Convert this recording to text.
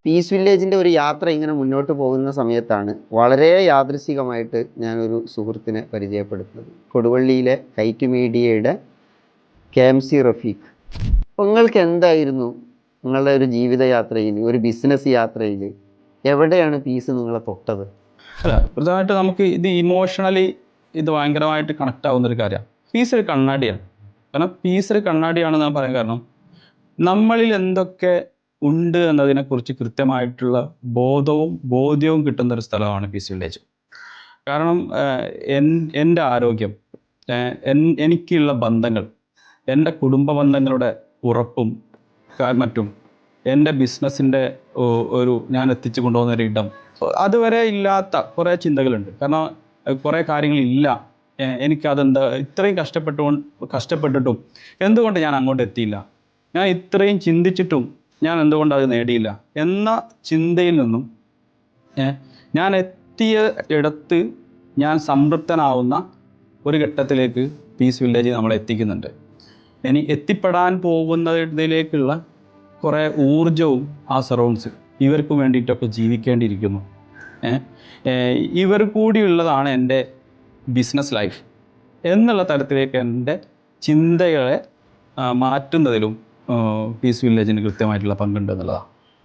Piece വില്ലേജിൻ്റെ ഒരു യാത്ര ഇങ്ങനെ മുന്നോട്ട് പോകുന്ന സമയത്താണ് വളരെ യാദൃശ്ചികമായിട്ട് ഞാനൊരു സുഹൃത്തിനെ പരിചയപ്പെടുത്തുന്നത്. കൊടുവള്ളിയിലെ കൈറ്റ് മീഡിയയുടെ KMC റഫീഖ്. അപ്പോൾ നിങ്ങൾക്ക് എന്തായിരുന്നു നിങ്ങളുടെ ഒരു ജീവിതയാത്രയിൽ, ഒരു ബിസിനസ് യാത്രയിൽ എവിടെയാണ് പീസ് നിങ്ങളെ തൊട്ടത്? അല്ല, പ്രധാനമായിട്ട് നമുക്ക് ഇത് ഇമോഷണലി ഇത് ഭയങ്കരമായിട്ട് കണക്ട് ആവുന്നൊരു കാര്യമാണ്. പീസ് ഒരു കണ്ണാടിയാണ്. കാരണം പീസ് ഒരു കണ്ണാടിയാണെന്ന് ഞാൻ പറയാൻ കാരണം, നമ്മളിൽ എന്തൊക്കെ ഉണ്ട് എന്നതിനെക്കുറിച്ച് കൃത്യമായിട്ടുള്ള ബോധ്യവും കിട്ടുന്ന ഒരു സ്ഥലമാണ് പീസ് വില്ലേജ്. കാരണം എൻ്റെ ആരോഗ്യം, എനിക്കുള്ള ബന്ധങ്ങൾ, എൻ്റെ കുടുംബ ബന്ധങ്ങളുടെ ഉറപ്പും മറ്റും, എൻ്റെ ബിസിനസ്സിൻ്റെ ഞാൻ എത്തിച്ചു കൊണ്ടുപോകുന്ന ഒരു ഇടം, അതുവരെ ഇല്ലാത്ത കുറേ ചിന്തകളുണ്ട്. കാരണം കുറേ കാര്യങ്ങളില്ല, എനിക്കതെന്താ ഇത്രയും കഷ്ടപ്പെട്ടിട്ടും എന്തുകൊണ്ട് ഞാൻ അങ്ങോട്ട് എത്തിയില്ല, ഞാൻ ഇത്രയും ചിന്തിച്ചിട്ടും ഞാൻ എന്തുകൊണ്ട് അത് നേടിയില്ല എന്ന ചിന്തയിൽ നിന്നും ഞാൻ എത്തിയ ഇടത്ത് ഞാൻ സംതൃപ്തനാവുന്ന ഒരു ഘട്ടത്തിലേക്ക് പീസ് വില്ലേജ് നമ്മളെ എത്തിക്കുന്നുണ്ട്. ഇനി എത്തിപ്പെടാൻ പോകുന്നതിലേക്കുള്ള കുറേ ഊർജവും ആ സറൗണ്ട്സ് ഇവർക്ക് വേണ്ടിയിട്ടൊക്കെ ജീവിക്കേണ്ടിയിരിക്കുന്നു. ഇവർ കൂടിയുള്ളതാണ് എൻ്റെ ബിസിനസ് ലൈഫ് എന്നുള്ള തരത്തിലേക്ക് എൻ്റെ ചിന്തകളെ മാറ്റുന്നതിലും പീസ് വില്ലേജിന് കൃത്യമായിട്ടുള്ള പങ്കുണ്ട് എന്നുള്ളതാണ്.